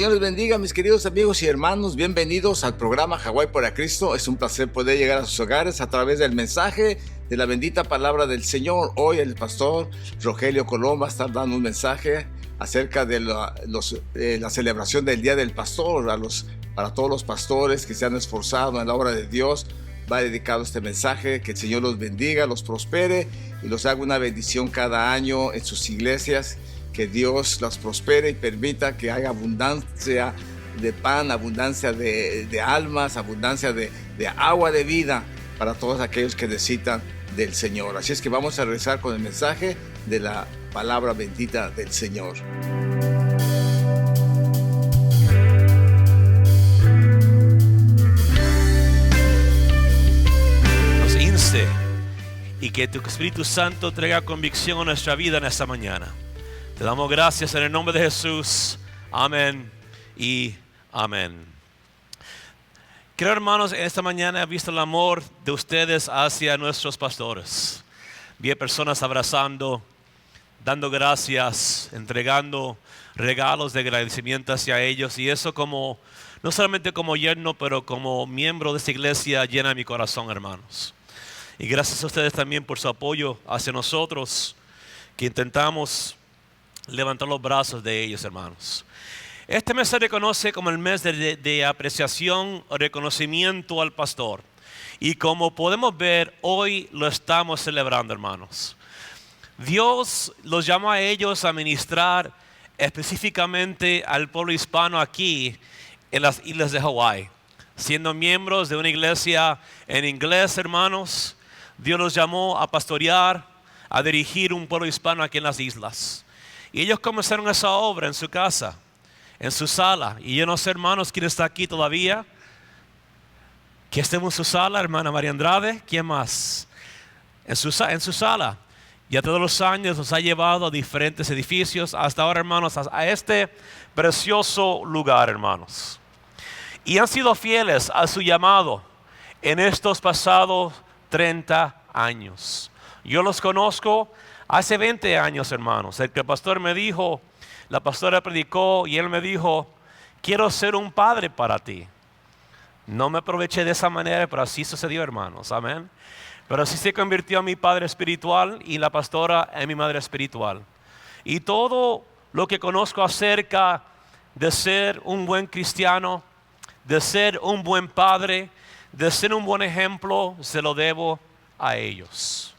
Señor les bendiga, mis queridos amigos y hermanos. Bienvenidos al programa Hawái para Cristo. Es un placer poder llegar a sus hogares a través del mensaje de la bendita palabra del Señor. Hoy el pastor Rogelio Colón va a estar dando un mensaje acerca de la celebración del Día del Pastor. Para todos los pastores que se han esforzado en la obra de Dios, va dedicado este mensaje. Que el Señor los bendiga, los prospere y los haga una bendición cada año en sus iglesias. Que Dios las prospere y permita que haya abundancia de pan, abundancia de almas, abundancia de agua de vida para todos aquellos que necesitan del Señor. Así es que vamos a regresar con el mensaje de la palabra bendita del Señor. Nos inste y que tu Espíritu Santo traiga convicción a nuestra vida en esta mañana. Te damos gracias en el nombre de Jesús. Amén y amén. Creo, hermanos, en esta mañana he visto el amor de ustedes hacia nuestros pastores. Vi a personas abrazando, dando gracias, entregando regalos de agradecimiento hacia ellos. Y eso no solamente como yerno, pero como miembro de esta iglesia llena mi corazón, hermanos. Y gracias a ustedes también por su apoyo hacia nosotros, que intentamos levantar los brazos de ellos, hermanos. Este mes se reconoce como el mes de apreciación o reconocimiento al pastor. Y como podemos ver, hoy lo estamos celebrando, hermanos. Dios los llamó a ellos a ministrar específicamente al pueblo hispano aquí en las islas de Hawái. Siendo miembros de una iglesia en inglés, hermanos, Dios los llamó a pastorear, a dirigir un pueblo hispano aquí en las islas. Y ellos comenzaron esa obra en su casa, en su sala. Y yo no sé, hermanos, quién está aquí todavía. Que estemos en su sala, hermana María Andrade. ¿Quién más? En su sala. Ya todos los años nos ha llevado a diferentes edificios. Hasta ahora, hermanos, a este precioso lugar, hermanos. Y han sido fieles a su llamado en estos pasados 30 años. Yo los conozco hace 20 años, hermanos. El que el pastor me dijo, la pastora predicó y él me dijo, quiero ser un padre para ti. No me aproveché de esa manera, pero así sucedió, hermanos. Amén. Pero así se convirtió en mi padre espiritual y la pastora en mi madre espiritual. Y todo lo que conozco acerca de ser un buen cristiano, de ser un buen padre, de ser un buen ejemplo, se lo debo a ellos.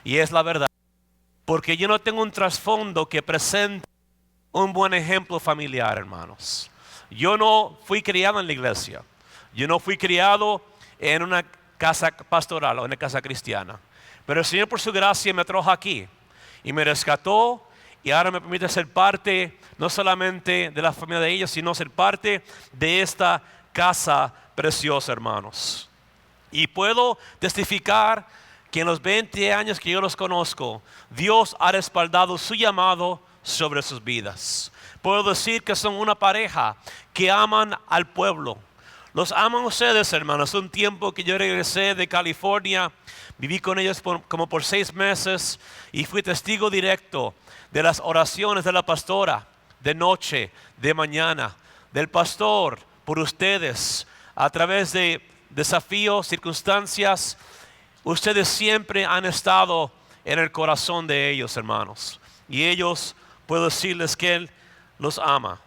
Y es la verdad. Porque yo no tengo un trasfondo que presente un buen ejemplo familiar, hermanos. Yo no fui criado en la iglesia. Yo no fui criado en una casa pastoral o en una casa cristiana. Pero el Señor por su gracia me trajo aquí y me rescató y ahora me permite ser parte no solamente de la familia de ellos, sino ser parte de esta casa preciosa, hermanos. Y puedo testificar que en los 20 años que yo los conozco, Dios ha respaldado su llamado sobre sus vidas. Puedo decir que son una pareja que aman al pueblo. Los aman ustedes, hermanos. Un tiempo que yo regresé de California, viví con ellos como por 6 meses y fui testigo directo de las oraciones de la pastora, de noche, de mañana, del pastor por ustedes, a través de desafíos, circunstancias. Ustedes siempre han estado en el corazón de ellos, hermanos. Y ellos, puedo decirles que Él los ama.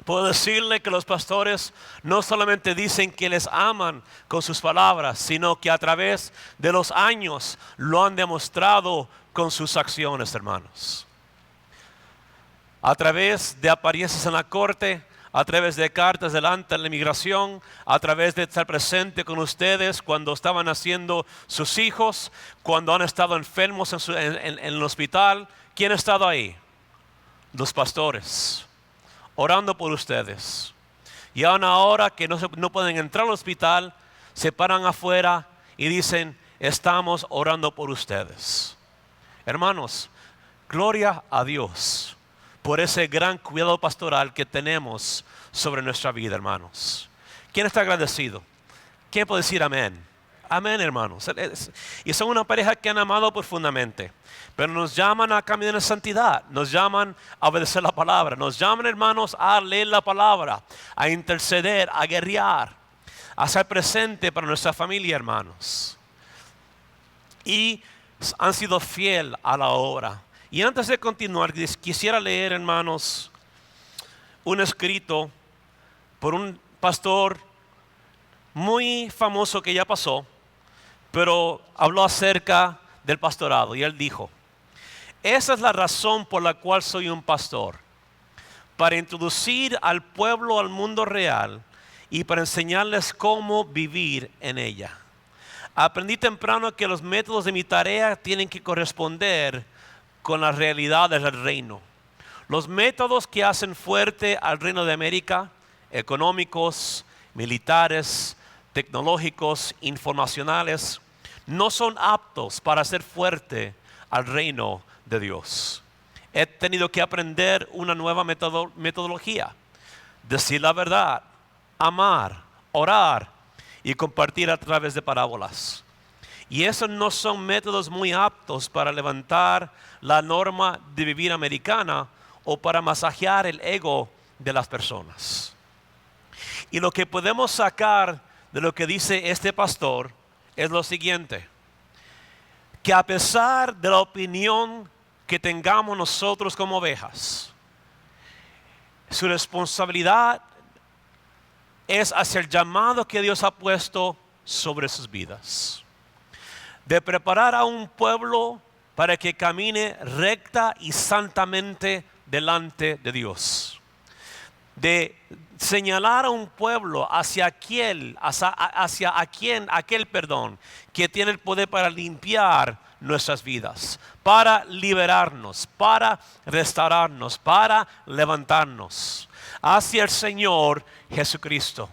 Puedo decirle que los pastores no solamente dicen que les aman con sus palabras, sino que a través de los años lo han demostrado con sus acciones, hermanos. A través de apariencias en la corte, a través de cartas delante de la inmigración, a través de estar presente con ustedes cuando estaban naciendo sus hijos, cuando han estado enfermos en el hospital. ¿Quién ha estado ahí? Los pastores, orando por ustedes. Y aún ahora que no pueden entrar al hospital, se paran afuera y dicen, estamos orando por ustedes. Hermanos, gloria a Dios por ese gran cuidado pastoral que tenemos sobre nuestra vida, hermanos. ¿Quién está agradecido? ¿Quién puede decir amén Amén, hermanos. Y son una pareja que han amado profundamente. Pero nos llaman a caminar en santidad. Nos llaman a obedecer la palabra. Nos llaman, hermanos, a leer la palabra, a interceder, a guerrear, a ser presente para nuestra familia, hermanos. Y han sido fiel a la obra. Y antes de continuar, quisiera leer, hermanos, un escrito por un pastor muy famoso que ya pasó, pero habló acerca del pastorado. Y él dijo: esa es la razón por la cual soy un pastor, para introducir al pueblo al mundo real y para enseñarles cómo vivir en ella. Aprendí temprano que los métodos de mi tarea tienen que corresponder con las realidades del reino. Los métodos que hacen fuerte al reino de América, económicos, militares, tecnológicos, informacionales, no son aptos para hacer fuerte al reino de Dios. He tenido que aprender una nueva metodología: decir la verdad, amar, orar y compartir a través de parábolas. Y esos no son métodos muy aptos para levantar la norma de vivir americana o para masajear el ego de las personas. Y lo que podemos sacar de lo que dice este pastor es lo siguiente: que a pesar de la opinión que tengamos nosotros como ovejas, su responsabilidad es hacia el llamado que Dios ha puesto sobre sus vidas, de preparar a un pueblo para que camine recta y santamente delante de Dios, de señalar a un pueblo hacia aquel que tiene el poder para limpiar nuestras vidas, para liberarnos, para restaurarnos, para levantarnos hacia el Señor Jesucristo.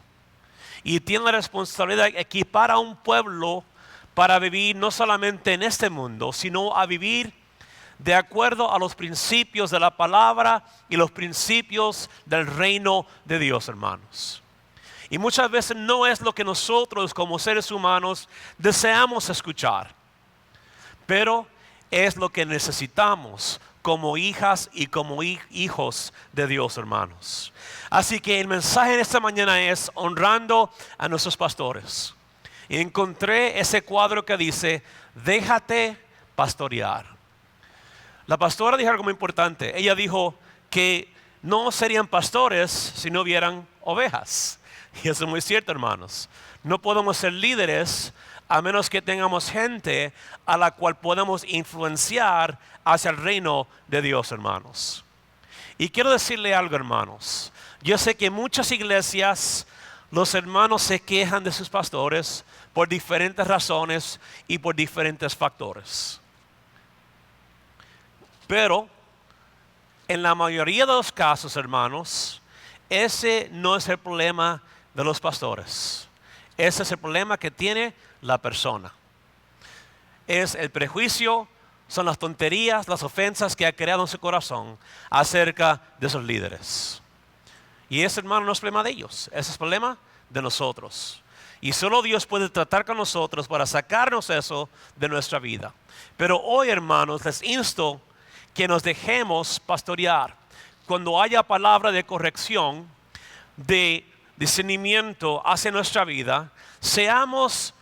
Y tiene la responsabilidad de equipar a un pueblo para vivir no solamente en este mundo, sino a vivir de acuerdo a los principios de la palabra y los principios del reino de Dios, hermanos. Y muchas veces no es lo que nosotros como seres humanos deseamos escuchar, pero es lo que necesitamos como hijas y como hijos de Dios, hermanos. Así que el mensaje de esta mañana es honrando a nuestros pastores. Y encontré ese cuadro que dice: déjate pastorear. La pastora dijo algo muy importante. Ella dijo que no serían pastores si no hubieran ovejas. Y eso es muy cierto, hermanos. No podemos ser líderes a menos que tengamos gente a la cual podamos influenciar hacia el reino de Dios, hermanos. Y quiero decirle algo, hermanos. Yo sé que en muchas iglesias los hermanos se quejan de sus pastores por diferentes razones y por diferentes factores. Pero en la mayoría de los casos, hermanos, ese no es el problema de los pastores. Ese es el problema que tiene la persona. Es el prejuicio, son las tonterías, las ofensas que ha creado en su corazón acerca de sus líderes. Y ese, hermano, no es problema de ellos, ese es el problema de nosotros. Y solo Dios puede tratar con nosotros para sacarnos eso de nuestra vida. Pero hoy, hermanos, les insto que nos dejemos pastorear. Cuando haya palabra de corrección, de discernimiento hacia nuestra vida, seamos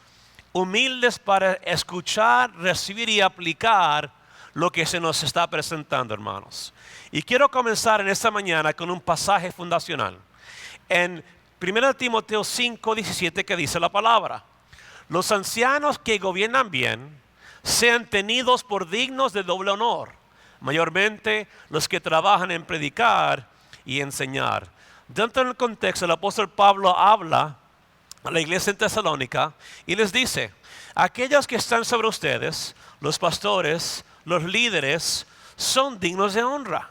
humildes para escuchar, recibir y aplicar lo que se nos está presentando, hermanos. Y quiero comenzar en esta mañana con un pasaje fundacional. En 1 Timoteo 5:17, que dice la palabra: los ancianos que gobiernan bien sean tenidos por dignos de doble honor, mayormente los que trabajan en predicar y enseñar. Dentro del contexto, el apóstol Pablo habla a la iglesia en Tesalónica y les dice: aquellos que están sobre ustedes, los pastores, los líderes, son dignos de honra,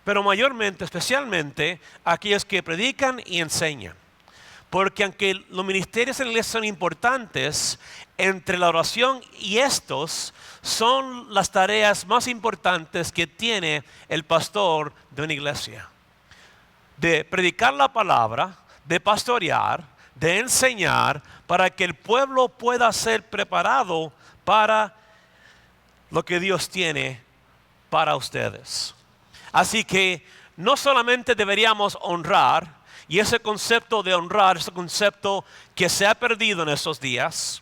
pero mayormente, especialmente, aquellos que predican y enseñan. Porque aunque los ministerios en la iglesia son importantes, entre la oración y estos son las tareas más importantes que tiene el pastor de una iglesia. De predicar la palabra, de pastorear, de enseñar para que el pueblo pueda ser preparado para lo que Dios tiene para ustedes. Así que no solamente deberíamos honrar, y ese concepto de honrar es un concepto que se ha perdido en estos días,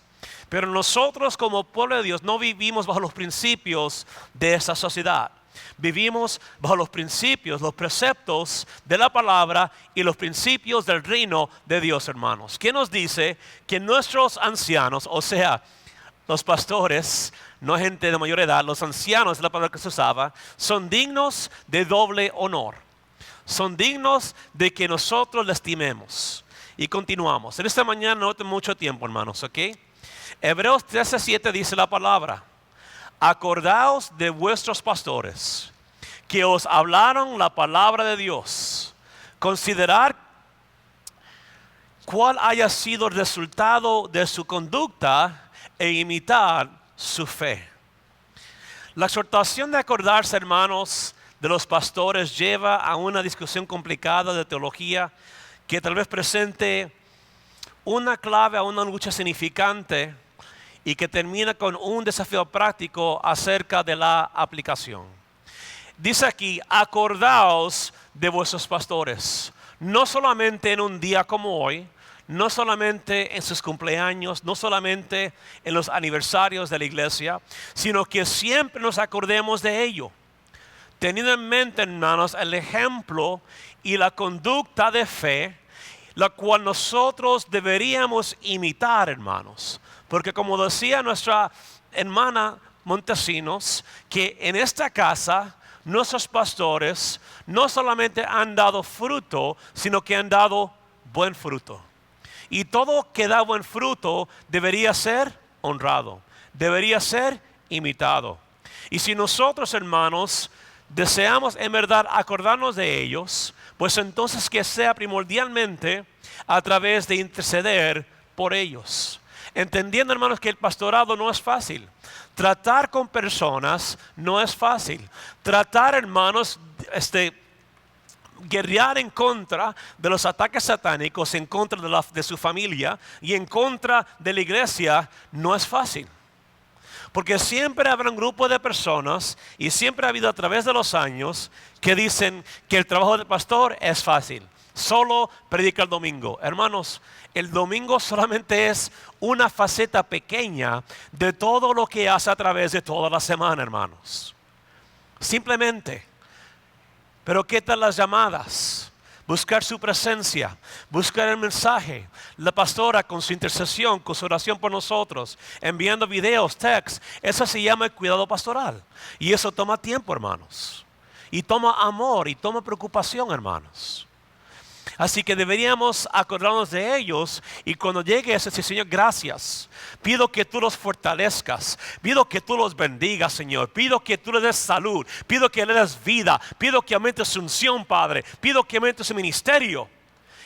pero nosotros como pueblo de Dios no vivimos bajo los principios de esta sociedad. Vivimos bajo los principios, los preceptos de la palabra y los principios del reino de Dios, hermanos. ¿Quién nos dice que nuestros ancianos, o sea, los pastores, no gente de mayor edad, los ancianos, es la palabra que se usaba, son dignos de doble honor? Son dignos de que nosotros les estimemos. Y continuamos. En esta mañana no tengo mucho tiempo, hermanos, ¿ok? Hebreos 13:7 dice la palabra: acordaos de vuestros pastores, que os hablaron la palabra de Dios. Considerad cuál haya sido el resultado de su conducta e imitar su fe. La exhortación de acordarse, hermanos, de los pastores lleva a una discusión complicada de teología que tal vez presente una clave a una lucha significante y que termina con un desafío práctico acerca de la aplicación. Dice aquí: acordaos de vuestros pastores, no solamente en un día como hoy, no solamente en sus cumpleaños, no solamente en los aniversarios de la iglesia, sino que siempre nos acordemos de ello, teniendo en mente, hermanos, el ejemplo y la conducta de fe, la cual nosotros deberíamos imitar, hermanos. Porque como decía nuestra hermana Montesinos, que en esta casa nuestros pastores no solamente han dado fruto, sino que han dado buen fruto. Y todo que da buen fruto debería ser honrado, debería ser imitado. Y si nosotros, hermanos, deseamos en verdad acordarnos de ellos, pues entonces que sea primordialmente a través de interceder por ellos. Entendiendo, hermanos, que el pastorado no es fácil. Tratar con personas no es fácil. Tratar, hermanos, guerrear en contra de los ataques satánicos, en contra de su familia y en contra de la iglesia no es fácil. Porque siempre habrá un grupo de personas, y siempre ha habido a través de los años, que dicen que el trabajo del pastor es fácil. Solo predica el domingo. Hermanos, el domingo solamente es una faceta pequeña de todo lo que hace a través de toda la semana, hermanos. Simplemente. Pero ¿qué tal las llamadas? Buscar su presencia, buscar el mensaje, la pastora con su intercesión, con su oración por nosotros, enviando videos, texts. Eso se llama el cuidado pastoral. Y eso toma tiempo, hermanos. Y toma amor y toma preocupación, hermanos. Así que deberíamos acordarnos de ellos, y cuando llegue ese, Señor, gracias. Pido que tú los fortalezcas, pido que tú los bendigas, Señor. Pido que tú les des salud, pido que les des vida, pido que aumentes su unción, Padre. Pido que aumentes su ministerio.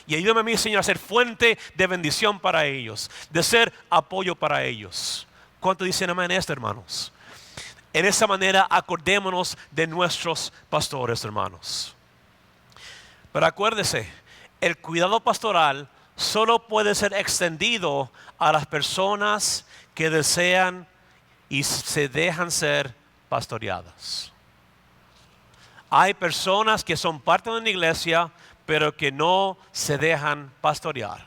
Y ayúdame a mí, Señor, a ser fuente de bendición para ellos, de ser apoyo para ellos. ¿Cuánto dicen amén esto, hermanos? En esa manera acordémonos de nuestros pastores, hermanos. Pero acuérdese, el cuidado pastoral solo puede ser extendido a las personas que desean y se dejan ser pastoreadas. Hay personas que son parte de una iglesia, pero que no se dejan pastorear.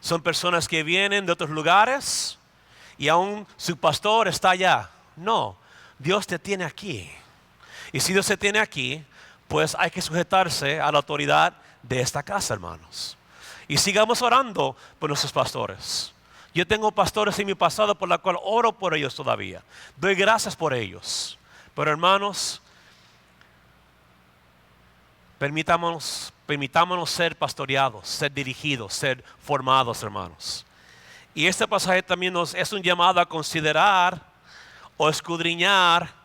Son personas que vienen de otros lugares y aún su pastor está allá. No, Dios te tiene aquí. Y si Dios te tiene aquí, pues hay que sujetarse a la autoridad de esta casa, hermanos. Y sigamos orando por nuestros pastores. Yo tengo pastores en mi pasado por la cual oro por ellos todavía. Doy gracias por ellos. Pero hermanos, permitámonos ser pastoreados, ser dirigidos, ser formados, hermanos. Y este pasaje también es un llamado a considerar o escudriñar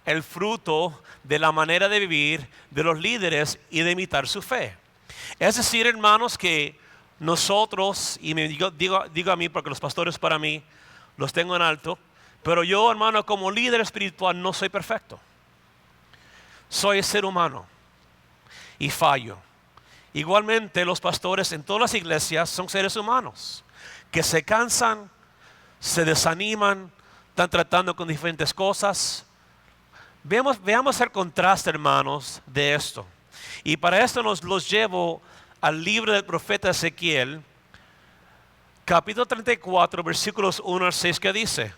el fruto de la manera de vivir de los líderes y de imitar su fe. Es decir, hermanos, que nosotros, y me digo a mí porque los pastores para mí los tengo en alto, pero yo, hermano, como líder espiritual no soy perfecto. Soy ser humano y fallo. Igualmente los pastores en todas las iglesias son seres humanos que se cansan, se desaniman, están tratando con diferentes cosas. Veamos el contraste, hermanos, de esto. Y para esto los llevo al libro del profeta Ezequiel, capítulo 34, versículos 1 al 6, que dice: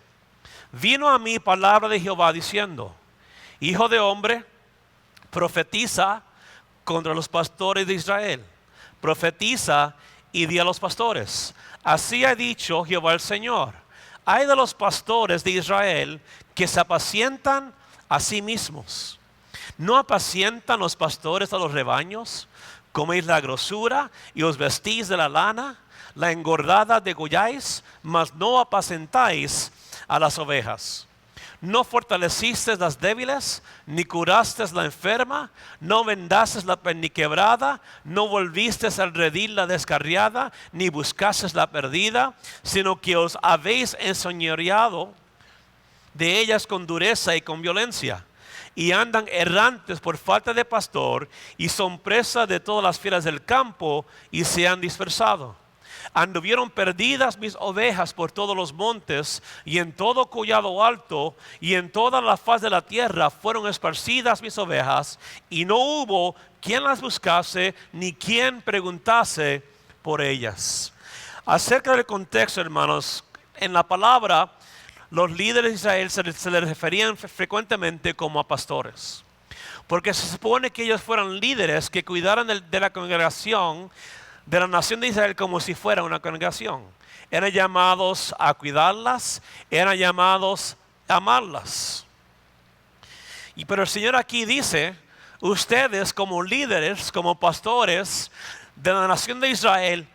vino a mí palabra de Jehová diciendo: hijo de hombre, profetiza contra los pastores de Israel. Profetiza y di a los pastores: así ha dicho Jehová el Señor. Hay de los pastores de Israel que se apacientan a sí mismos. ¿No apacientan los pastores a los rebaños? Coméis la grosura y os vestís de la lana, la engordada degolláis, mas no apacentáis a las ovejas. No fortalecisteis las débiles, ni curasteis la enferma, no vendasteis la perniquebrada, no volvisteis al redil la descarriada, ni buscasteis la perdida, sino que os habéis enseñoreado de ellas con dureza y con violencia. Y andan errantes por falta de pastor, y son presa de todas las fieras del campo, y se han dispersado. Anduvieron perdidas mis ovejas por todos los montes, y en todo collado alto, y en toda la faz de la tierra fueron esparcidas mis ovejas, y no hubo quien las buscase, ni quien preguntase por ellas. Acerca del contexto, hermanos, en la palabra, los líderes de Israel se les referían frecuentemente como a pastores, porque se supone que ellos fueran líderes que cuidaran de la congregación de la nación de Israel como si fuera una congregación. Eran llamados a cuidarlas, eran llamados a amarlas. Pero el Señor aquí dice: ustedes como líderes, como pastores de la nación de Israel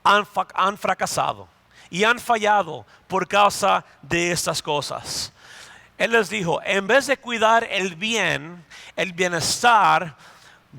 han fracasado y han fallado por causa de estas cosas. Él les dijo: en vez de cuidar el bienestar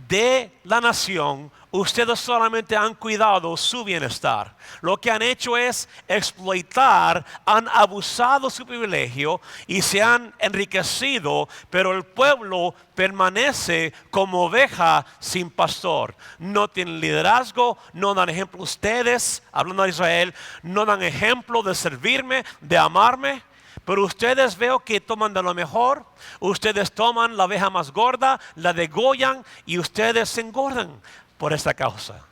de la nación, ustedes solamente han cuidado su bienestar. Lo que han hecho es explotar, han abusado su privilegio y se han enriquecido, pero el pueblo permanece como oveja sin pastor. No tienen liderazgo, no dan ejemplo. Ustedes, hablando de Israel, no dan ejemplo de servirme, de amarme. Pero ustedes veo que toman de lo mejor. Ustedes toman la oveja más gorda, la degollan, y ustedes se engordan por esta causa.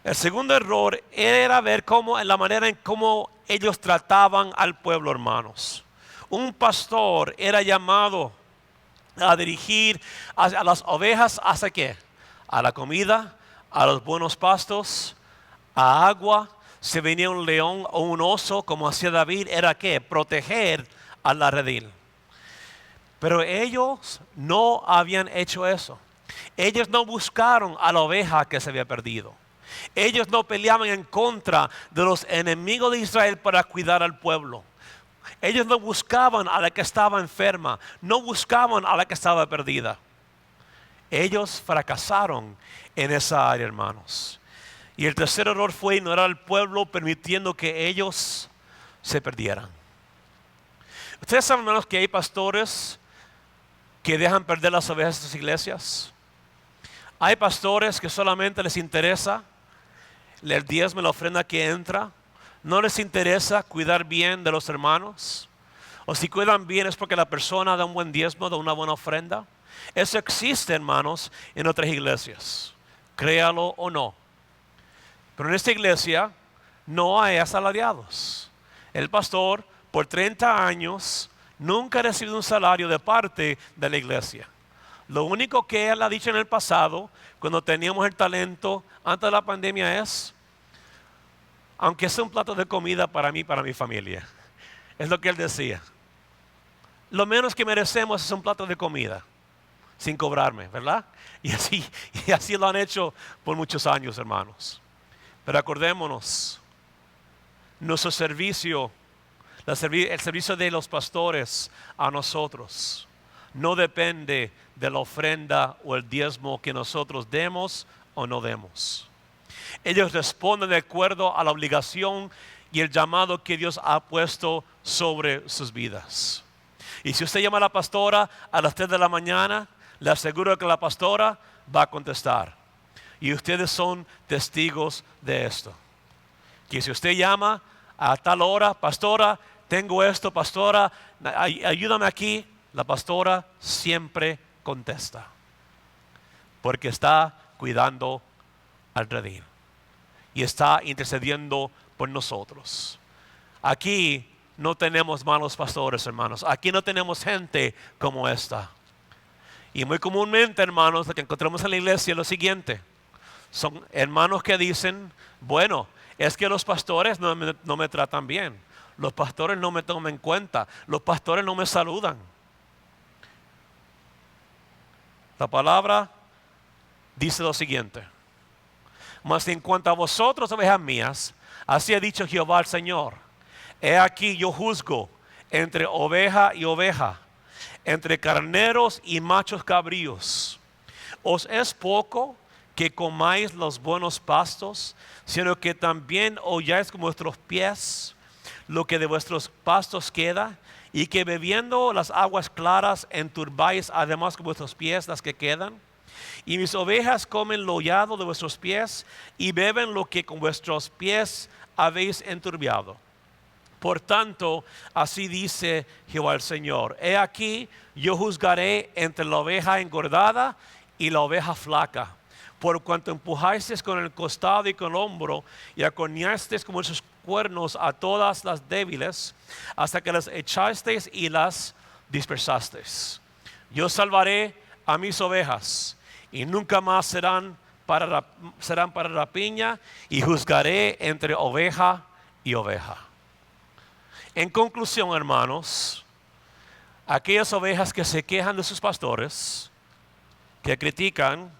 El segundo error era ver la manera en cómo ellos trataban al pueblo, hermanos. Un pastor era llamado a dirigir a las ovejas, ¿hasta qué? A la comida, a los buenos pastos, a agua. Si venía un león o un oso, como hacía David, era ¿qué? Proteger a la redil. Pero ellos no habían hecho eso. Ellos no buscaron a la oveja que se había perdido. Ellos no peleaban en contra de los enemigos de Israel para cuidar al pueblo. Ellos no buscaban a la que estaba enferma, no buscaban a la que estaba perdida. Ellos fracasaron en esa área, hermanos. Y el tercer error fue ignorar al pueblo, permitiendo que ellos se perdieran. Ustedes saben, hermanos, que hay pastores que dejan perder las ovejas de sus iglesias. Hay pastores que solamente les interesa el diezmo y la ofrenda que entra. No les interesa cuidar bien de los hermanos. O si cuidan bien es porque la persona da un buen diezmo, da una buena ofrenda. Eso existe, hermanos, en otras iglesias. Créalo o no. Pero en esta iglesia no hay asalariados. El pastor por 30 años nunca ha recibido un salario de parte de la iglesia. Lo único que él ha dicho en el pasado, cuando teníamos el talento antes de la pandemia, es: aunque sea un plato de comida para mí y para mi familia. Es lo que él decía. Lo menos que merecemos es un plato de comida, sin cobrarme, ¿verdad? Y así lo han hecho por muchos años, hermanos. Pero acordémonos, nuestro servicio, el servicio de los pastores a nosotros, no depende de la ofrenda o el diezmo que nosotros demos o no demos. Ellos responden de acuerdo a la obligación y el llamado que Dios ha puesto sobre sus vidas. Y si usted llama a la pastora a las 3 de la mañana, le aseguro que la pastora va a contestar. Y ustedes son testigos de esto. Que si usted llama a tal hora, pastora, tengo esto, pastora, ayúdame aquí, la pastora siempre contesta. Porque está cuidando al redil. Y está intercediendo por nosotros. Aquí no tenemos malos pastores, hermanos. Aquí no tenemos gente como esta. Y muy comúnmente, hermanos, lo que encontramos en la iglesia es lo siguiente. Son hermanos que dicen, bueno, es que los pastores no me tratan bien. Los pastores no me toman en cuenta. Los pastores no me saludan. La palabra dice lo siguiente. Mas en cuanto a vosotros, ovejas mías, así ha dicho Jehová el Señor. He aquí yo juzgo entre oveja y oveja, entre carneros y machos cabríos. ¿Os es poco que comáis los buenos pastos, sino que también holláis con vuestros pies lo que de vuestros pastos queda, y que bebiendo las aguas claras enturbáis además con vuestros pies las que quedan? Y mis ovejas comen lo hollado de vuestros pies, y beben lo que con vuestros pies habéis enturbiado. Por tanto, así dice Jehová el Señor: he aquí, yo juzgaré entre la oveja engordada y la oveja flaca, por cuanto empujasteis con el costado y con el hombro, y acorneasteis con vuestros cuernos a todas las débiles, hasta que las echasteis y las dispersasteis. Yo salvaré a mis ovejas, y nunca más serán para rapiña, y juzgaré entre oveja y oveja. En conclusión, hermanos, aquellas ovejas que se quejan de sus pastores, que critican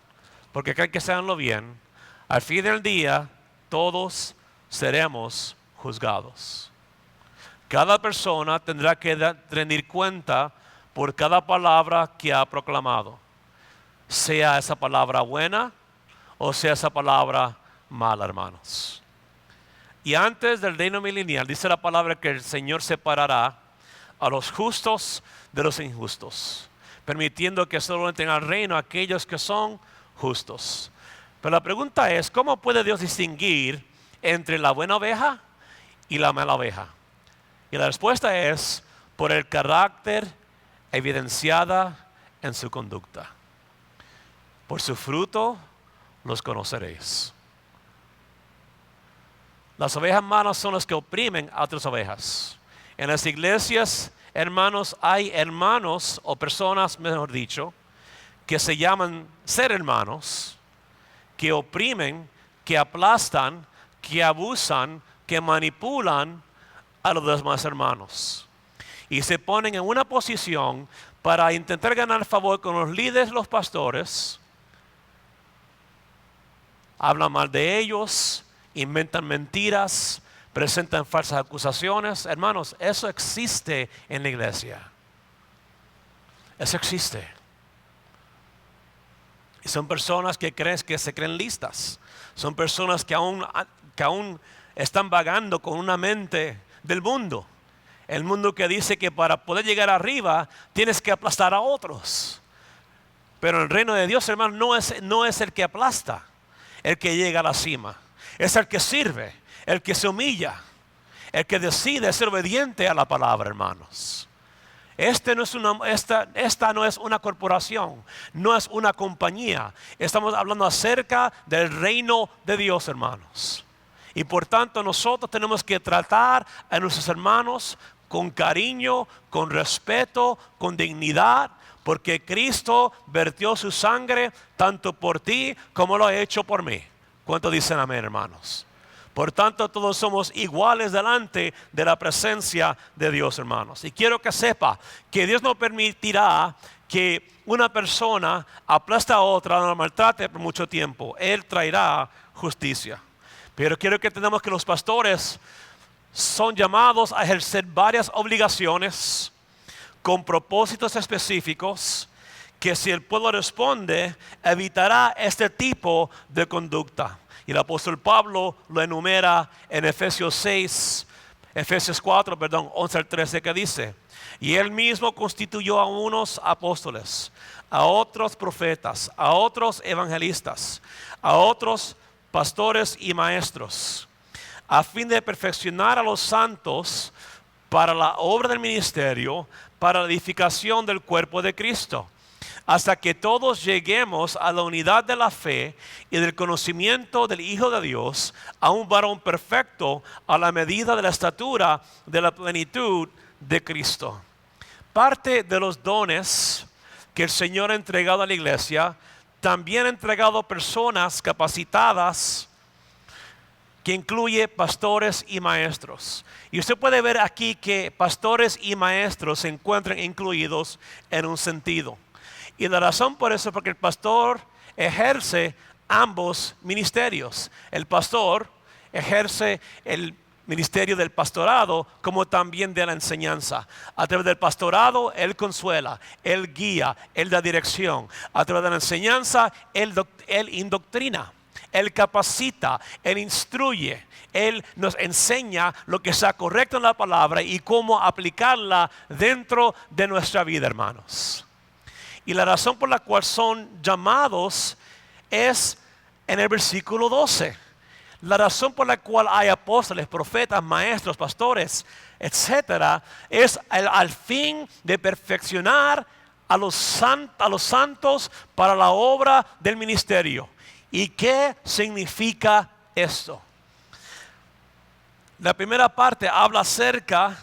porque creen que saben lo bien, al fin del día todos seremos juzgados. Cada persona tendrá que rendir cuenta por cada palabra que ha proclamado, sea esa palabra buena o sea esa palabra mala, hermanos. Y antes del reino milenial dice la palabra que el Señor separará a los justos de los injustos, permitiendo que solo entren al reino aquellos que son justos. Pero la pregunta es, ¿cómo puede Dios distinguir entre la buena oveja y la mala oveja? Y la respuesta es por el carácter evidenciada en su conducta. Por su fruto los conoceréis. Las ovejas malas son las que oprimen a otras ovejas. En las iglesias, hermanos, hay hermanos o personas, mejor dicho, que se llaman ser hermanos, que oprimen, que aplastan, que abusan, que manipulan a los demás hermanos. Y se ponen en una posición para intentar ganar favor con los líderes, los pastores. Hablan mal de ellos, inventan mentiras, presentan falsas acusaciones. Hermanos, eso existe en la iglesia. Eso existe. Y son personas que se creen listas. Son personas que aún están vagando con una mente del mundo. El mundo que dice que para poder llegar arriba tienes que aplastar a otros. Pero el reino de Dios, hermano, no es el que aplasta, el que llega a la cima. Es el que sirve, el que se humilla, el que decide ser obediente a la palabra, hermanos. Esta no es una corporación, no es una compañía. Estamos hablando acerca del reino de Dios, hermanos. Y por tanto nosotros tenemos que tratar a nuestros hermanos con cariño, con respeto, con dignidad, porque Cristo vertió su sangre tanto por ti como lo ha hecho por mí. ¿Cuántos dicen amén, hermanos? Por tanto, todos somos iguales delante de la presencia de Dios, hermanos. Y quiero que sepa que Dios no permitirá que una persona aplaste a otra, la maltrate por mucho tiempo. Él traerá justicia. Pero quiero que entendamos que los pastores son llamados a ejercer varias obligaciones con propósitos específicos, que si el pueblo responde, evitará este tipo de conducta. Y el apóstol Pablo lo enumera en Efesios 6, Efesios 4, 11 al 13, que dice: y él mismo constituyó a unos apóstoles, a otros profetas, a otros evangelistas, a otros pastores y maestros, a fin de perfeccionar a los santos para la obra del ministerio, para la edificación del cuerpo de Cristo, hasta que todos lleguemos a la unidad de la fe y del conocimiento del Hijo de Dios, a un varón perfecto, a la medida de la estatura de la plenitud de Cristo. Parte de los dones que el Señor ha entregado a la iglesia, también ha entregado personas capacitadas, que incluye pastores y maestros. Y usted puede ver aquí que pastores y maestros se encuentran incluidos en un sentido. Y la razón por eso es porque el pastor ejerce ambos ministerios. El pastor ejerce el ministerio del pastorado como también de la enseñanza. A través del pastorado, él consuela, él guía, él da dirección. A través de la enseñanza, él indoctrina, él capacita, él instruye. Él nos enseña lo que está correcto en la palabra y cómo aplicarla dentro de nuestra vida, hermanos. Y la razón por la cual son llamados es en el versículo 12. La razón por la cual hay apóstoles, profetas, maestros, pastores, etcétera, es al fin de perfeccionar a los santos para la obra del ministerio. ¿Y qué significa esto? La primera parte habla acerca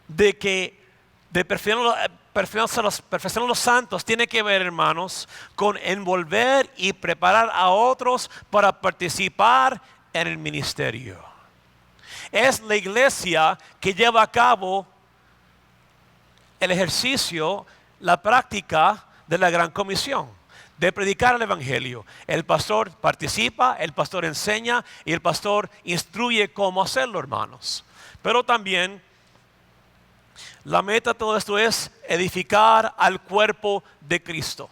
de que de perfeccionar a los santos tiene que ver, hermanos, con envolver y preparar a otros para participar en el ministerio. Es la iglesia que lleva a cabo el ejercicio, la práctica de la gran comisión, de predicar el evangelio. El pastor participa, el pastor enseña y el pastor instruye cómo hacerlo, hermanos. Pero también la meta de todo esto es edificar al cuerpo de Cristo.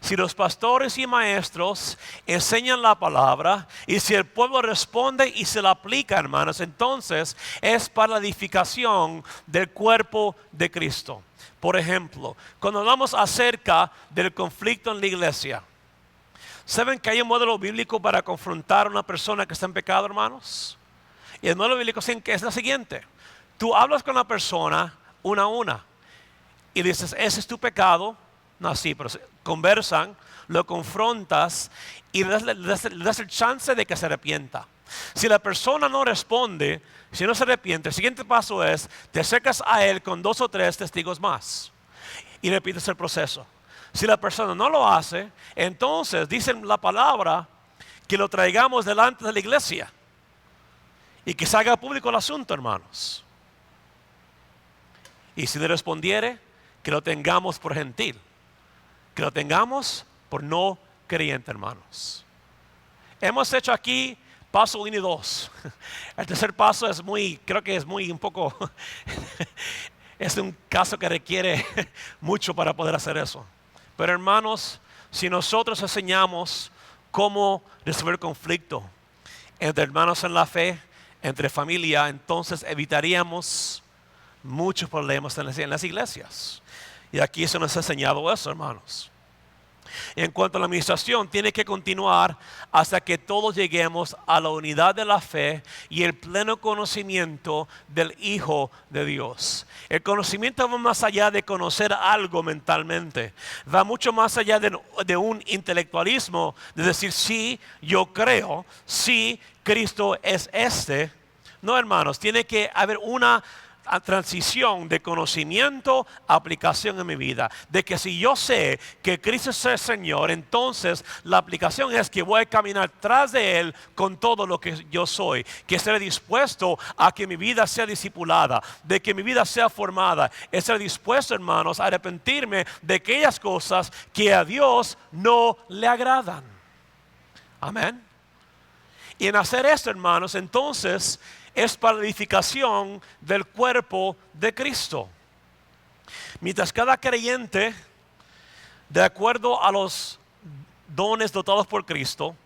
Si los pastores y maestros enseñan la palabra y si el pueblo responde y se la aplica, hermanos, entonces es para la edificación del cuerpo de Cristo. Por ejemplo, cuando hablamos acerca del conflicto en la iglesia, ¿saben que hay un modelo bíblico para confrontar a una persona que está en pecado, hermanos? Y el modelo bíblico es la siguiente: tú hablas con la persona una a una y dices, ese es tu pecado. No así, pero conversan, lo confrontas y le das el chance de que se arrepienta. Si la persona no responde, si no se arrepiente, el siguiente paso es, te acercas a él con 2 o 3 testigos más y repites el proceso. Si la persona no lo hace, entonces dicen la palabra que lo traigamos delante de la iglesia y que se haga público el asunto, hermanos. Y si le respondiere, que lo tengamos por gentil, que lo tengamos por no creyente, hermanos. Hemos hecho aquí paso 1 y 2. El tercer paso es creo que es un poco, es un caso que requiere mucho para poder hacer eso. Pero hermanos, si nosotros enseñamos cómo resolver conflicto entre hermanos en la fe, entre familia, entonces evitaríamos muchos problemas en las iglesias. Y aquí se nos ha enseñado eso, hermanos. En cuanto a la administración, tiene que continuar hasta que todos lleguemos a la unidad de la fe y el pleno conocimiento del Hijo de Dios. El conocimiento va más allá de conocer algo mentalmente. Va mucho más allá de un intelectualismo, de decir, sí, yo creo, sí, Cristo es este. No, hermanos, tiene que haber una transición de conocimiento a aplicación en mi vida. De que si yo sé que Cristo es el Señor, entonces la aplicación es que voy a caminar tras de Él con todo lo que yo soy. Que estaré dispuesto a que mi vida sea discipulada, de que mi vida sea formada. Estaré dispuesto, hermanos, a arrepentirme de aquellas cosas que a Dios no le agradan. Amén. Y en hacer esto, hermanos, entonces es para la edificación del cuerpo de Cristo. Mientras cada creyente, de acuerdo a los dones dotados por Cristo,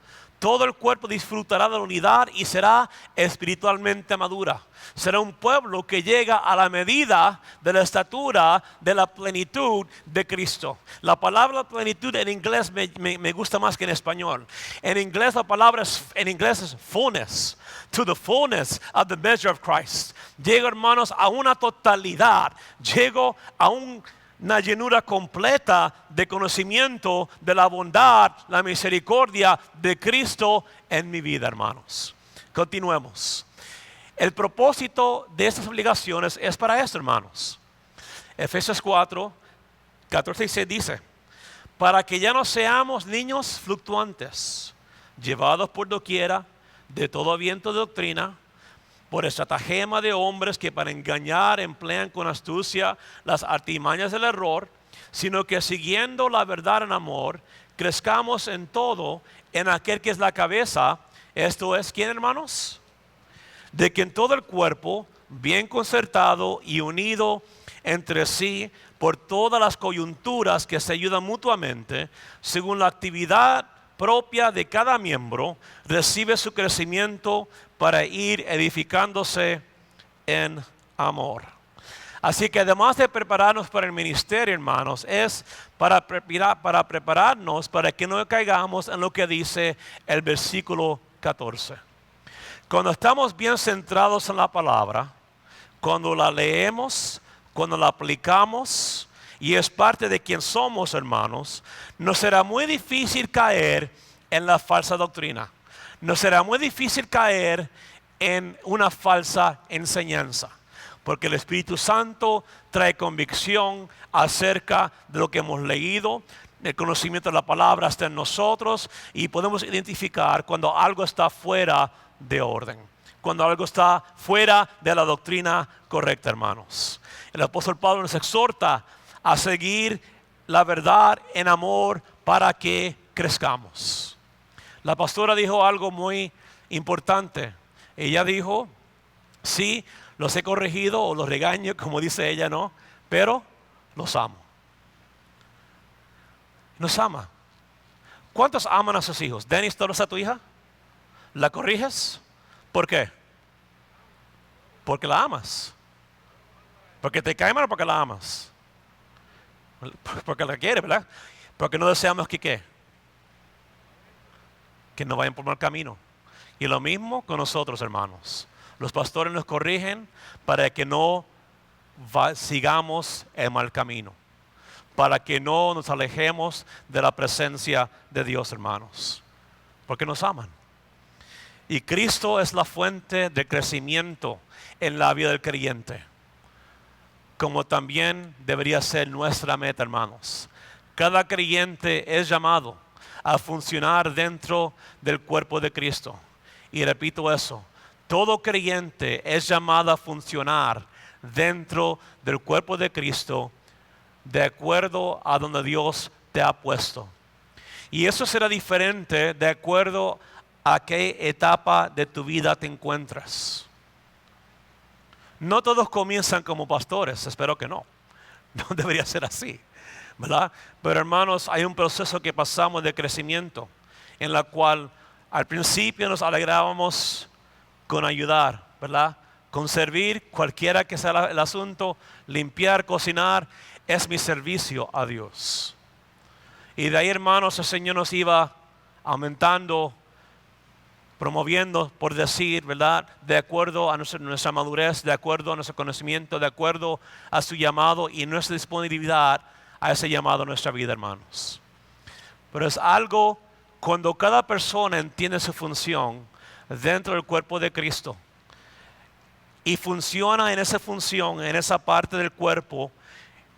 todo el cuerpo disfrutará de la unidad y será espiritualmente madura. Será un pueblo que llega a la medida de la estatura de la plenitud de Cristo. La palabra plenitud en inglés me gusta más que en español. En inglés la palabra es fullness. To the fullness of the measure of Christ. Llego, hermanos, a una totalidad. Llego a una llenura completa de conocimiento de la bondad, la misericordia de Cristo en mi vida, hermanos. Continuemos. El propósito de estas obligaciones es para esto, hermanos. Efesios 4, 14 y 6 dice: para que ya no seamos niños fluctuantes, llevados por doquiera de todo viento de doctrina, por estratagema de hombres que para engañar emplean con astucia las artimañas del error, sino que siguiendo la verdad en amor, crezcamos en todo en aquel que es la cabeza. Esto es, ¿quién, hermanos? De que en todo el cuerpo, bien concertado y unido entre sí por todas las coyunturas que se ayudan mutuamente, según la actividad propia de cada miembro, recibe su crecimiento para ir edificándose en amor. Así que además de prepararnos para el ministerio, hermanos, es para prepararnos para que no caigamos en lo que dice el versículo 14. Cuando estamos bien centrados en la palabra, cuando la leemos, cuando la aplicamos y es parte de quien somos, hermanos, nos será muy difícil caer en la falsa doctrina. Nos será muy difícil caer en una falsa enseñanza, porque el Espíritu Santo trae convicción acerca de lo que hemos leído. El conocimiento de la palabra está en nosotros y podemos identificar cuando algo está fuera de orden, cuando algo está fuera de la doctrina correcta, hermanos. El apóstol Pablo nos exhorta a seguir la verdad en amor para que crezcamos. La pastora dijo algo muy importante. Ella dijo: sí, los he corregido o los regaño, como dice ella, ¿no? Pero los amo. Nos ama. ¿Cuántos aman a sus hijos? Denis, ¿tú a tu hija? ¿La corriges? ¿Por qué? Porque la amas. Porque te cae mal o porque la amas. Porque la quieres, ¿verdad? Porque no deseamos que ¿qué? Que no vayan por mal camino. Y lo mismo con nosotros, hermanos. Los pastores nos corrigen para que no sigamos el mal camino, para que no nos alejemos de la presencia de Dios, hermanos, porque nos aman. Y Cristo es la fuente de crecimiento en la vida del creyente, como también debería ser nuestra meta, hermanos. Cada creyente es llamado a funcionar dentro del cuerpo de Cristo. Y repito eso, todo creyente es llamado a funcionar dentro del cuerpo de Cristo, de acuerdo a donde Dios te ha puesto. Y eso será diferente de acuerdo a qué etapa de tu vida te encuentras. No todos comienzan como pastores, espero que no. No debería ser así, ¿verdad? Pero hermanos, hay un proceso que pasamos de crecimiento, en la cual al principio nos alegrábamos con ayudar, ¿verdad? Con servir, cualquiera que sea el asunto, limpiar, cocinar, es mi servicio a Dios. Y de ahí, hermanos, el Señor nos iba aumentando, promoviendo, por decir, ¿verdad? De acuerdo a nuestra madurez, de acuerdo a nuestro conocimiento, de acuerdo a su llamado y nuestra disponibilidad a ese llamado en nuestra vida, hermanos. Pero es algo cuando cada persona entiende su función dentro del cuerpo de Cristo y funciona en esa función, en esa parte del cuerpo,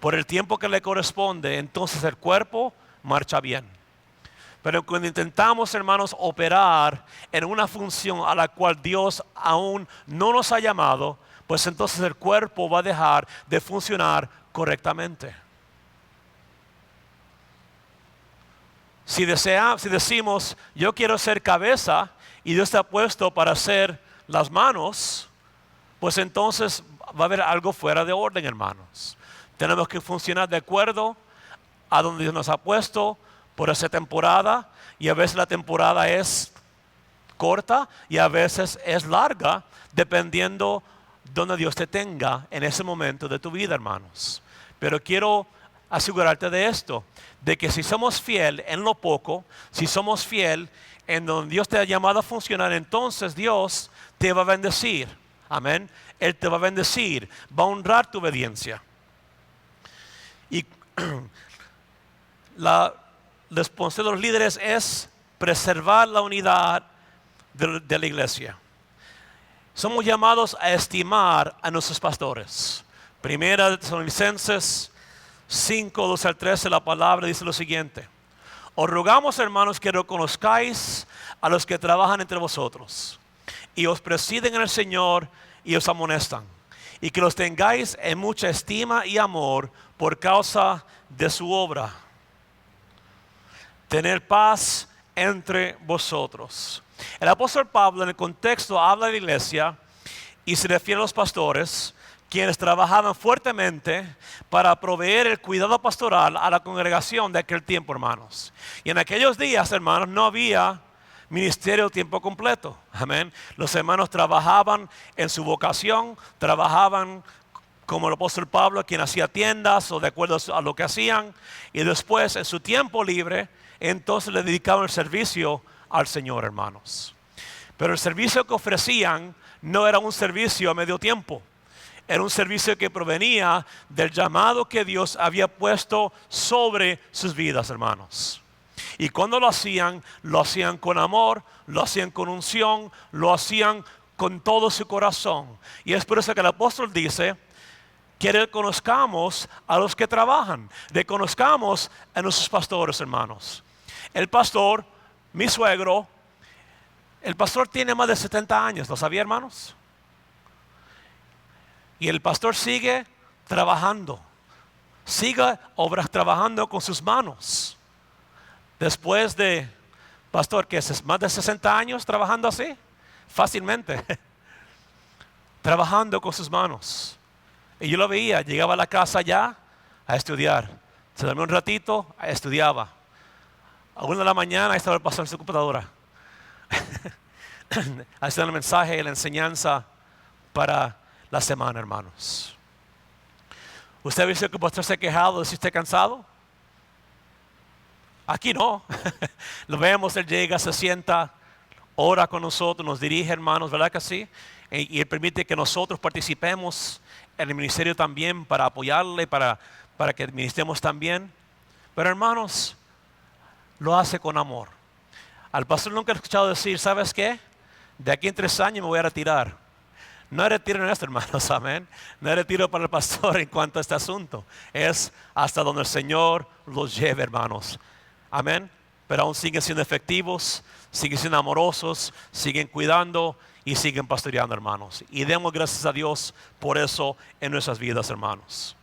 por el tiempo que le corresponde, entonces el cuerpo marcha bien. Pero cuando intentamos, hermanos, operar en una función a la cual Dios aún no nos ha llamado, pues entonces el cuerpo va a dejar de funcionar correctamente. Si decimos, yo quiero ser cabeza y Dios te ha puesto para ser las manos, pues entonces va a haber algo fuera de orden, hermanos. Tenemos que funcionar de acuerdo a donde Dios nos ha puesto por esa temporada, y a veces la temporada es corta y a veces es larga, dependiendo donde Dios te tenga en ese momento de tu vida, hermanos. Pero quiero asegurarte de esto, de que si somos fiel en lo poco, si somos fiel en donde Dios te ha llamado a funcionar, entonces Dios te va a bendecir. Amén. Él te va a bendecir, va a honrar tu obediencia. Y la responsabilidad de los líderes es preservar la unidad de la iglesia. Somos llamados a estimar a nuestros pastores. Primera de Tesalonicenses 5, 12 al 13, la palabra dice lo siguiente: os rogamos, hermanos, que reconozcáis a los que trabajan entre vosotros y os presiden en el Señor y os amonestan, y que los tengáis en mucha estima y amor por causa de su obra. Tener paz entre vosotros. El apóstol Pablo en el contexto habla de la iglesia y se refiere a los pastores, quienes trabajaban fuertemente para proveer el cuidado pastoral a la congregación de aquel tiempo, hermanos. Y en aquellos días, hermanos, no había ministerio de tiempo completo. Amén. Los hermanos trabajaban en su vocación, trabajaban como el apóstol Pablo, quien hacía tiendas o de acuerdo a lo que hacían, y después en su tiempo libre, entonces le dedicaban el servicio al Señor, hermanos. Pero el servicio que ofrecían no era un servicio a medio tiempo. Era un servicio que provenía del llamado que Dios había puesto sobre sus vidas, hermanos. Y cuando lo hacían con amor, lo hacían con unción, lo hacían con todo su corazón. Y es por eso que el apóstol dice que reconozcamos a los que trabajan, reconozcamos a nuestros pastores, hermanos. El pastor, mi suegro, el pastor tiene más de 70 años, ¿lo sabía, hermanos? Y el pastor sigue trabajando, sigue trabajando con sus manos. Después de, pastor, que es más de 60 años trabajando así, fácilmente, trabajando con sus manos. Y yo lo veía, llegaba a la casa ya a estudiar, se dormía un ratito, estudiaba. A 1 de la mañana estaba el pastor en su computadora, haciendo el mensaje, la enseñanza para la semana, hermanos. ¿Usted ha visto que el pastor se ha quejado de si está cansado? Aquí no. Lo vemos, él llega, se sienta, ora con nosotros, nos dirige, hermanos, ¿verdad que sí? Y él permite que nosotros participemos en el ministerio también para apoyarle, para que ministremos también. Pero, hermanos, lo hace con amor. Al pastor nunca he escuchado decir, ¿sabes qué? De aquí en 3 años me voy a retirar. No hay retiro en esto, hermanos, amén. No hay retiro para el pastor en cuanto a este asunto. Es hasta donde el Señor los lleve, hermanos. Amén. Pero aún siguen siendo efectivos, siguen siendo amorosos, siguen cuidando y siguen pastoreando, hermanos. Y demos gracias a Dios por eso en nuestras vidas, hermanos.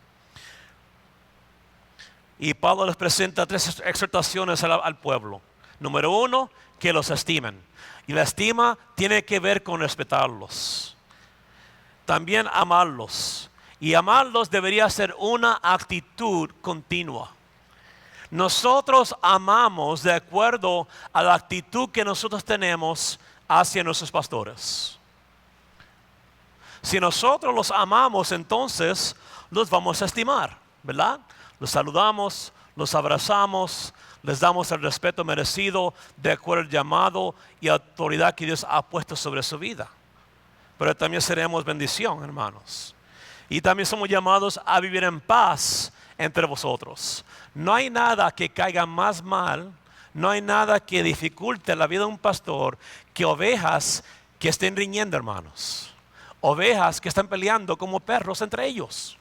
Y Pablo les presenta 3 exhortaciones al pueblo. Número 1, que los estimen. Y la estima tiene que ver con respetarlos. También amarlos. Y amarlos debería ser una actitud continua. Nosotros amamos de acuerdo a la actitud que nosotros tenemos hacia nuestros pastores. Si nosotros los amamos, entonces los vamos a estimar, ¿verdad? Los saludamos, los abrazamos, les damos el respeto merecido de acuerdo al llamado y autoridad que Dios ha puesto sobre su vida. Pero también seremos bendición, hermanos. Y también somos llamados a vivir en paz entre vosotros. No hay nada que caiga más mal, no hay nada que dificulte la vida de un pastor que ovejas que estén riñendo, hermanos. Ovejas que están peleando como perros entre ellos.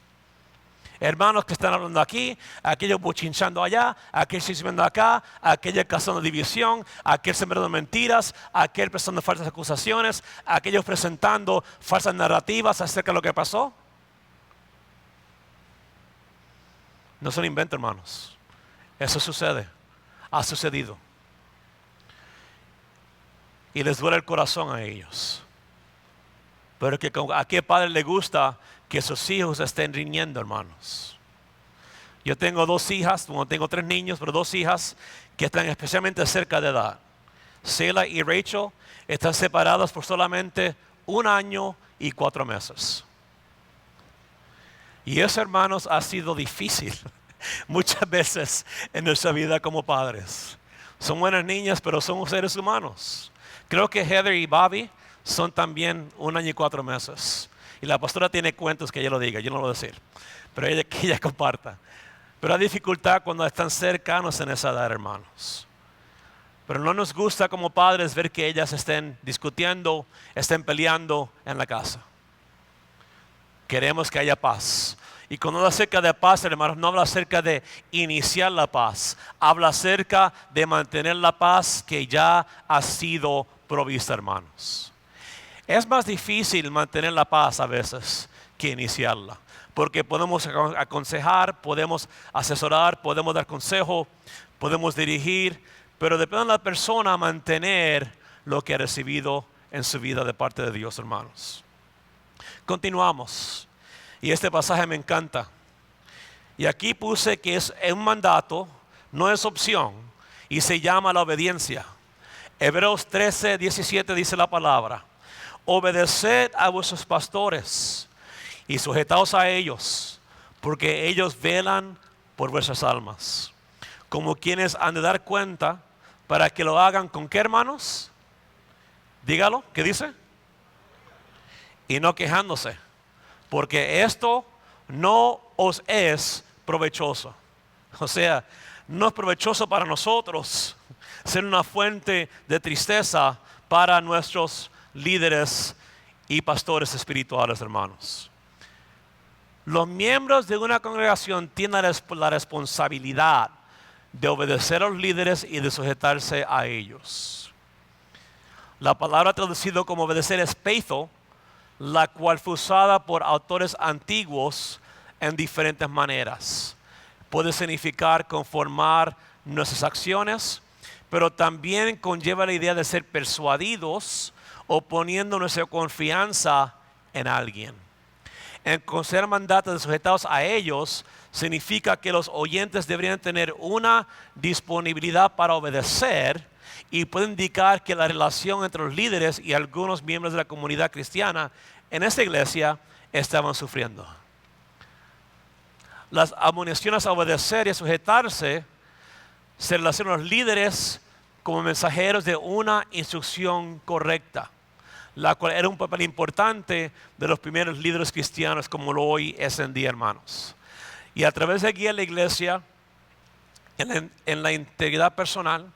Hermanos que están hablando aquí, aquellos bochinchando allá, aquel chismeando acá, aquellos causando división, aquel sembrando mentiras, aquel presentando falsas acusaciones, aquellos presentando falsas narrativas acerca de lo que pasó. No es un invento, hermanos. Eso sucede. Ha sucedido. Y les duele el corazón a ellos. Pero que a qué padre le gusta que sus hijos estén riñendo, hermanos. Yo tengo 2 hijas, bueno, tengo 3 niños, pero 2 hijas que están especialmente cerca de edad. Selah y Rachel, están separados por solamente 1 año y 4 meses. Y eso, hermanos, ha sido difícil muchas veces en nuestra vida como padres. Son buenas niñas, pero somos seres humanos. Creo que Heather y Bobby son también 1 año y 4 meses. Y la pastora tiene cuentos que ella lo diga, yo no lo voy a decir, pero que ella comparta. Pero hay dificultad cuando están cercanos en esa edad, hermanos. Pero no nos gusta como padres ver que ellas estén discutiendo, estén peleando en la casa. Queremos que haya paz. Y cuando habla acerca de paz, hermanos, no habla acerca de iniciar la paz. Habla acerca de mantener la paz que ya ha sido provista, hermanos. Es más difícil mantener la paz a veces que iniciarla. Porque podemos aconsejar, podemos asesorar, podemos dar consejo, podemos dirigir. Pero depende de la persona mantener lo que ha recibido en su vida de parte de Dios, hermanos. Continuamos. Y este pasaje me encanta. Y aquí puse que es un mandato, no es opción. Y se llama la obediencia. Hebreos 13, 17 dice la palabra. Obedeced a vuestros pastores y sujetaos a ellos, porque ellos velan por vuestras almas. Como quienes han de dar cuenta para que lo hagan con qué, hermanos. Dígalo, ¿qué dice? Y no quejándose, porque esto no os es provechoso. O sea, no es provechoso para nosotros ser una fuente de tristeza para nuestros líderes y pastores espirituales, hermanos. Los miembros de una congregación tienen la responsabilidad de obedecer a los líderes y de sujetarse a ellos. La palabra traducida como obedecer es peitho, la cual fue usada por autores antiguos en diferentes maneras. Puede significar conformar nuestras acciones, pero también conlleva la idea de ser persuadidos o poniendo nuestra confianza en alguien. En conceder mandatos de sujetados a ellos significa que los oyentes deberían tener una disponibilidad para obedecer y puede indicar que la relación entre los líderes y algunos miembros de la comunidad cristiana en esta iglesia estaban sufriendo. Las admoniciones a obedecer y a sujetarse se relacionan a los líderes como mensajeros de una instrucción correcta, la cual era un papel importante de los primeros líderes cristianos como lo hoy es en día, hermanos. Y a través de guía a la iglesia, en la integridad personal,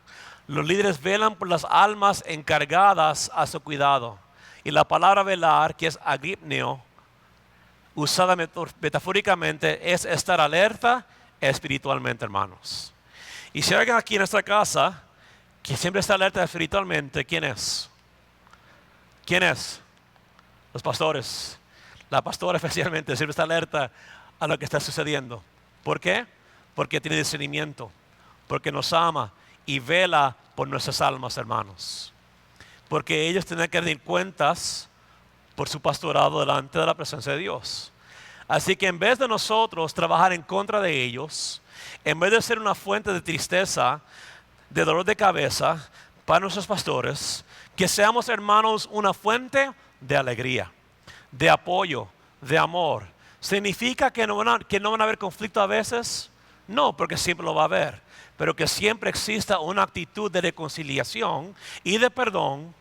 los líderes velan por las almas encargadas a su cuidado. Y la palabra velar, que es agipneo, usada metafóricamente, es estar alerta espiritualmente, hermanos. Y si hay alguien aquí en esta casa que siempre está alerta espiritualmente, ¿quién es? ¿Quién es? Los pastores. La pastora especialmente siempre está alerta a lo que está sucediendo. ¿Por qué? Porque tiene discernimiento, porque nos ama y vela por nuestras almas, hermanos. Porque ellos tienen que rendir cuentas por su pastorado delante de la presencia de Dios. Así que en vez de nosotros trabajar en contra de ellos, en vez de ser una fuente de tristeza, de dolor de cabeza para nuestros pastores, que seamos, hermanos, una fuente de alegría, de apoyo, de amor. ¿Significa que no van a haber conflicto a veces? No, porque siempre lo va a haber. Pero que siempre exista una actitud de reconciliación y de perdón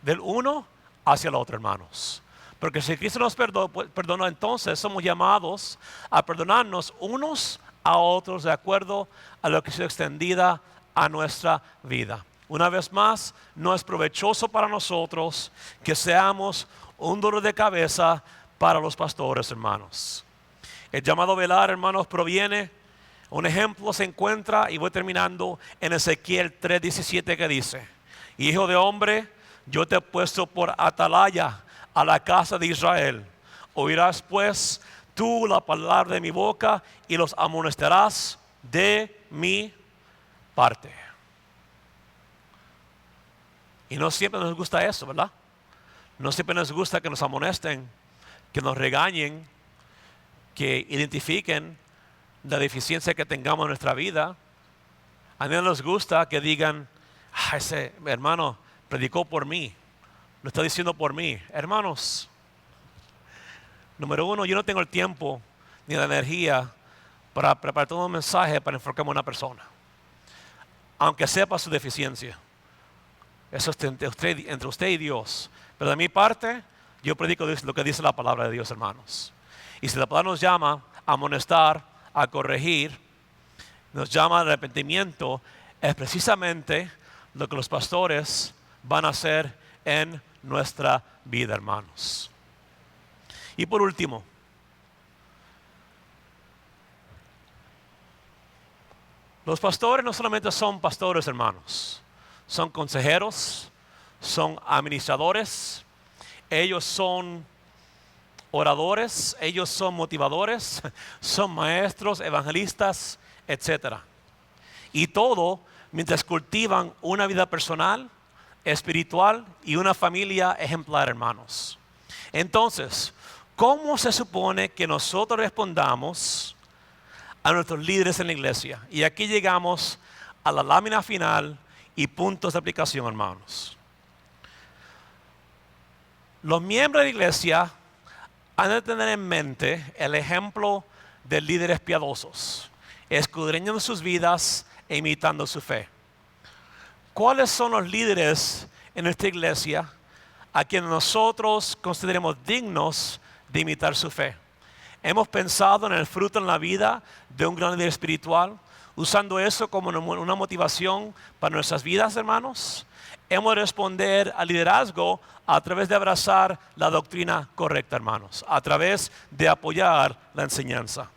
del uno hacia el otro, hermanos. Porque si Cristo nos perdonó, entonces somos llamados a perdonarnos unos a otros de acuerdo a lo que ha sido extendida a nuestra vida. Una vez más, no es provechoso para nosotros que seamos un dolor de cabeza para los pastores, hermanos. El llamado velar, hermanos, proviene, un ejemplo se encuentra, y voy terminando, en Ezequiel 3:17 que dice: Hijo de hombre, yo te he puesto por atalaya a la casa de Israel. Oirás pues tú la palabra de mi boca y los amonestarás de mi parte. Y no siempre nos gusta eso, ¿verdad? No siempre nos gusta que nos amonesten, que nos regañen, que identifiquen la deficiencia que tengamos en nuestra vida. A mí no nos gusta que digan, Ese hermano predicó por mí, lo está diciendo por mí. Hermanos, número uno, yo no tengo el tiempo ni la energía para preparar todo un mensaje para enfocarme en una persona, aunque sepa su deficiencia. Eso es entre usted y Dios. Pero de mi parte, yo predico lo que dice la palabra de Dios, hermanos. Y si la palabra nos llama a amonestar, a corregir, nos llama al arrepentimiento, es precisamente lo que los pastores van a hacer en nuestra vida, hermanos. Y por último, los pastores no solamente son pastores, hermanos, son consejeros, son administradores, ellos son oradores, ellos son motivadores, son maestros, evangelistas, etc. Y todo mientras cultivan una vida personal, espiritual y una familia ejemplar, hermanos. Entonces, ¿cómo se supone que nosotros respondamos a nuestros líderes en la iglesia? Y aquí llegamos a la lámina final y puntos de aplicación, hermanos. Los miembros de la iglesia han de tener en mente el ejemplo de líderes piadosos, escudriñando sus vidas e imitando su fe. ¿Cuáles son los líderes en esta iglesia a quienes nosotros consideremos dignos de imitar su fe? Hemos pensado en el fruto en la vida de un gran líder espiritual, usando eso como una motivación para nuestras vidas, hermanos. Hemos de responder al liderazgo a través de abrazar la doctrina correcta, hermanos, a través de apoyar la enseñanza.